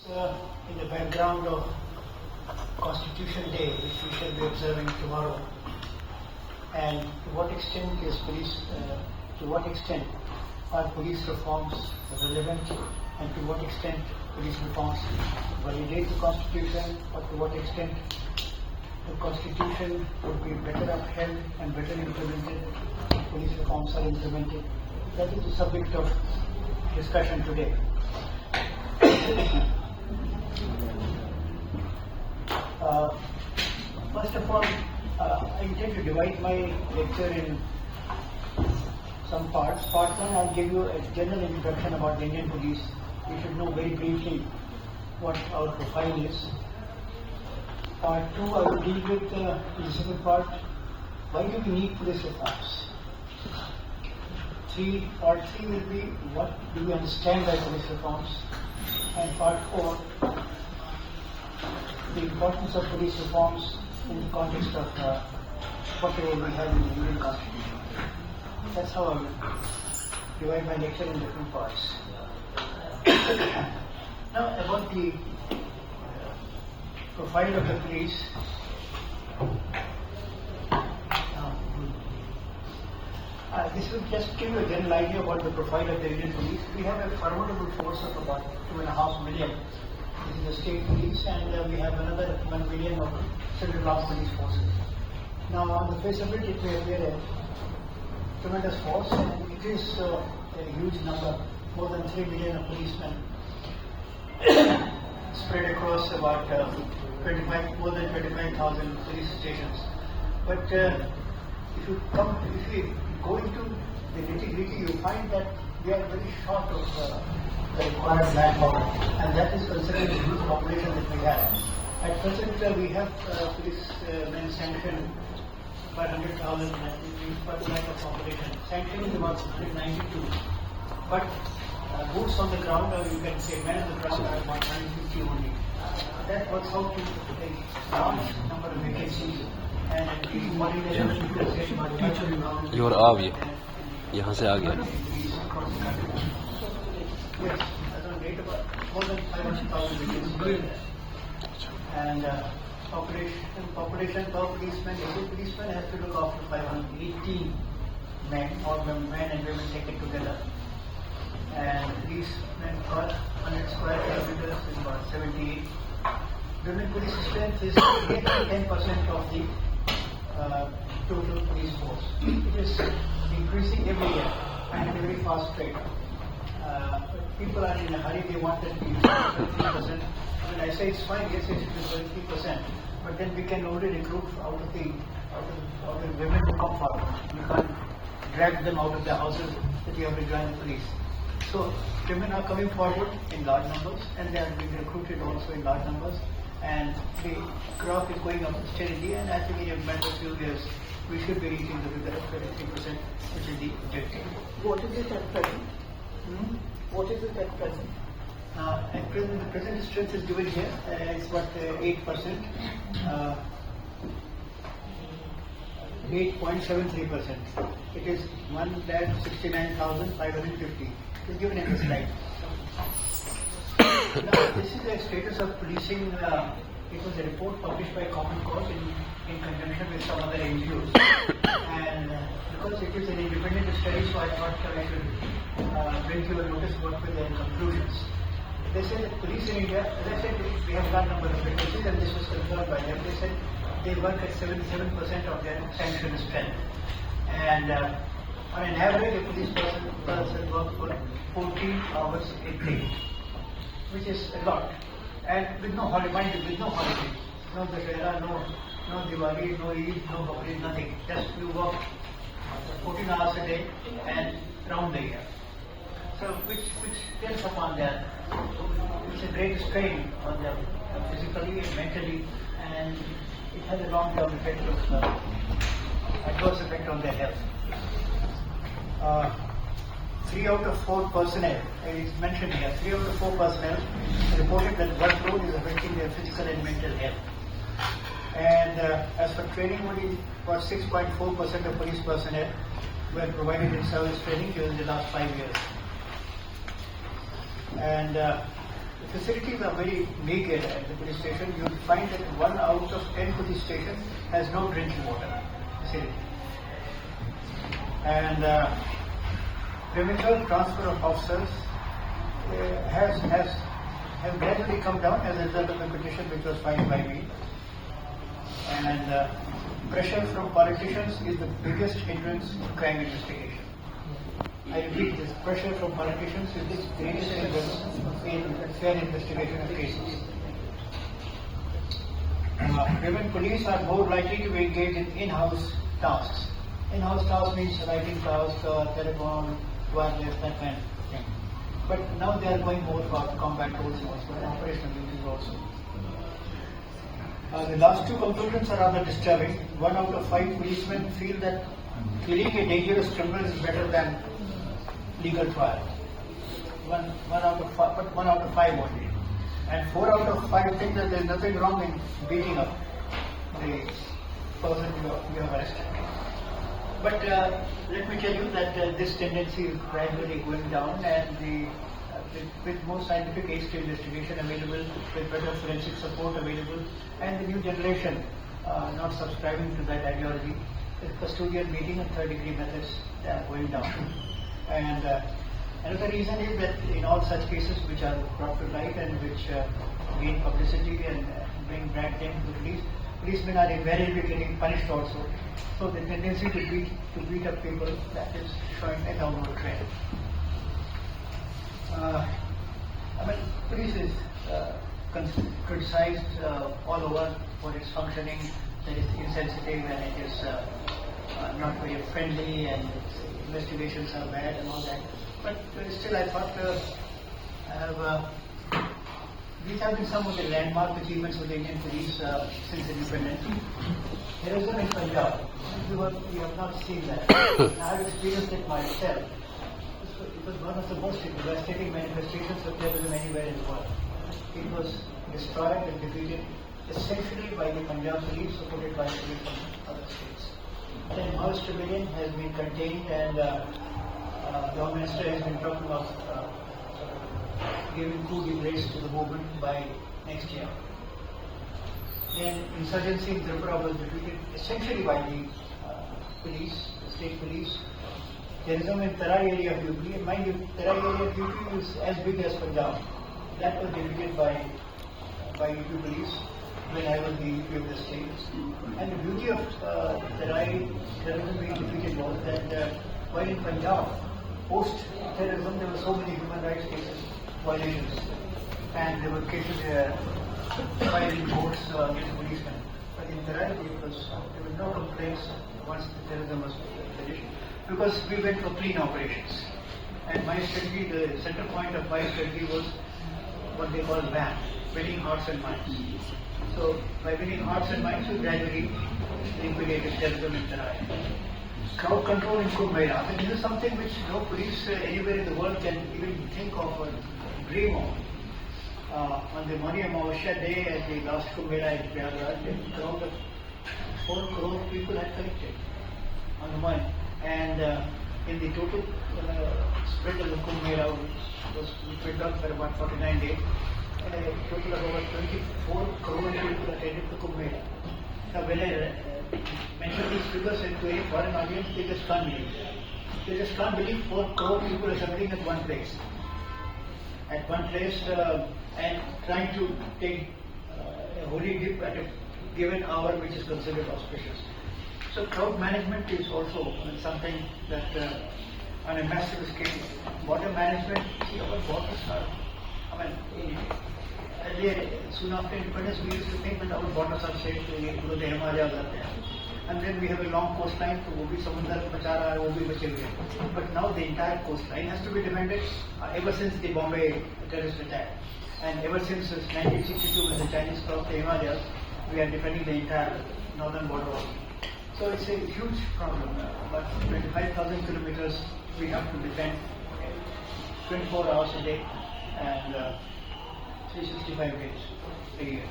In the background of Constitution Day, which we shall be observing tomorrow, and to what extent are police reforms relevant, and to what extent police reforms validate the Constitution, or to what extent the Constitution would be better upheld and better implemented if police reforms are implemented. That is the subject of discussion today. First of all, I intend to divide my lecture in some parts. Part 1, I'll give you a general introduction about the Indian police. You should know very briefly what our profile is. Part 2, I will deal with the second part, why do we need police reforms? Part 3 will be what do we understand by police reforms? And part 4, the importance of police reforms in the context of whatever we have in the Indian Constitution. That's how I will divide my lecture in different parts. Now about the profile of the police. This will just give you a general idea about the profile of the Indian police. We have a formidable force of about 2.5 million. This is the state police, and we have another 1 million of central armed police forces. Now, on the face of it, it may appear a tremendous force, and it is a huge number, more than 3 million of policemen spread across about more than 25,000 police stations. But if you go into the nitty-gritty, you find that we are very short of the required manpower, and that is considering the huge population that we have. At present, we have policemen sanctioned by 100,000 per lakh of population. Sanctioned is about 192, but boots on the ground, or you can say men on the ground, are about 150 only. That works out to a large number of vacancies. और आ गया, यहाँ से आ गया. And population per policeman, every policeman has to look after 518 men, or men and women taken together. And policemen per 100 square kilometers is about 78. Women police strength is 10% of the total police force. It is increasing every year and at a very fast rate. People are in a hurry, they want that to be 3%. When I say it's fine, yes, it is 3%, but then we can only recruit out of the women to come forward. We can't drag them out of their houses that you have to join the police. So women are coming forward in large numbers, and they are being recruited also in large numbers. And the graph is going up steadily, and I think in a matter of few years we should be reaching the figure of 23%, which is the objective. What is it at present? What is it at present? At present, the present strength is given here. It's what 8%, 8.73%. It is 1,69,550. It is given in the slide. Now, this is the status of policing. It was a report published by Common Cause in conjunction with some other NGOs. And because it is an independent study, so I thought I should bring to your notice what were their conclusions. They said that police in India, as I said, we have a large number of vacancies, and this was confirmed by them. They said they work at 77% of their sanctioned strength. And on an average, a police person works for 14 hours a day, which is a lot, and with no holiday, mind you, with no holiday, no Dussehra, no Diwali, no Eid, no Bakrid, nothing. Just you work 14 hours a day and round the year. So which tells upon that it's a great strain on them physically and mentally, and it has a long-term effect of adverse effect on their health. 3 out of 4 personnel, is mentioned here, 3 out of 4 personnel reported that workload is affecting their physical and mental health. And as for training, only about 6.4% of police personnel were provided in service training during the last 5 years. And The facilities are very meager at the police station. You will find that 1 out of 10 police stations has no drinking water facility. And premature transfer of officers has gradually come down as a result of the petition which was filed by me. And pressure from politicians is the biggest hindrance to crime investigation. I repeat, this pressure from politicians is the greatest hindrance in fair investigation of cases. Women police are more likely to engage in in-house tasks. In-house tasks means writing tasks, telephone, wireless, that kind of thing. But now they are going more for combat roles also and operational duties also. The last two conclusions are rather disturbing. 1 out of 5 policemen feel that killing a dangerous criminal is better than legal trial. One out of 5, but 1 out of 5 only. And 4 out of 5 think that there is nothing wrong in beating up the person you have arrested. But let me tell you that this tendency is gradually going down, and with more scientific aids to investigation available, with better forensic support available, and the new generation not subscribing to that ideology, the custodial meeting and third-degree methods are going down. And another reason is that in all such cases which are brought to light and which gain publicity and bring brand name to the police, policemen are invariably getting punished also. So the tendency to beat up people, that is showing a downward trend. Police is criticized all over for its functioning, that it's insensitive and it is not very friendly and its investigations are bad and all that. But still I thought these have been some of the landmark achievements of the Indian police since independence. Terrorism in Punjab, you have not seen that. I have experienced it myself. It was one of the most devastating manifestations of terrorism anywhere in the world. It was destroyed and defeated essentially by the Punjab police, supported by police from other states. Then Maoist rebellion has been contained, and the Home Minister has been talking about giving coup de grace to the movement by next year. Then insurgency in Tripura was defeated essentially by the police, the state police. Terrorism in Tarai area of UP, and mind you, Tarai area of UP is as big as Punjab. That was defeated by UP police when I was the UP of the state. And the beauty of Tarai terrorism being defeated was that while in Punjab, post-terrorism, there were so many human rights cases, violations, and there were cases firing votes against policemen. But in Tarai, there were no complaints once the terrorism was finished, because we went for clean operations. And my strategy, the center point of my strategy was what they call WAM, winning hearts and minds. So by winning hearts and minds, we gradually liquidated terrorism in Tarai. Crowd control in Kumbh Mela. I mean, this is something which no police anywhere in the world can even think of or dream of. On the Mani Amavasya day at the last Kumbh Mela in Prayagraj, a crowd of 4 crore people had collected on the Mani. And in the total spread of the Kumbh Mela, which went on for about 49 days, a total of over 24 crore people attended the Kumbh Mela. Now, when I mention these figures to any foreign audience, they just can't believe it. They just can't believe 4 crore people assembling at one place. At one place and trying to take a holy dip at a given hour which is considered auspicious. So crowd management is also something that on a massive scale. Border management, see, our borders are, earlier, soon after independence, we used to think that our borders are safe, to the Himalayas are there. And then we have a long coastline, so wo bhi samundar bacha raha hai, wo bhi bache hue hain. But now the entire coastline has to be defended ever since the Bombay terrorist attack. And ever since 1962 when the Chinese crossed the Himalayas, we are defending the entire northern border also. So it's a huge problem. About 25,000 kilometers we have to defend 24 hours a day and 365 days a year.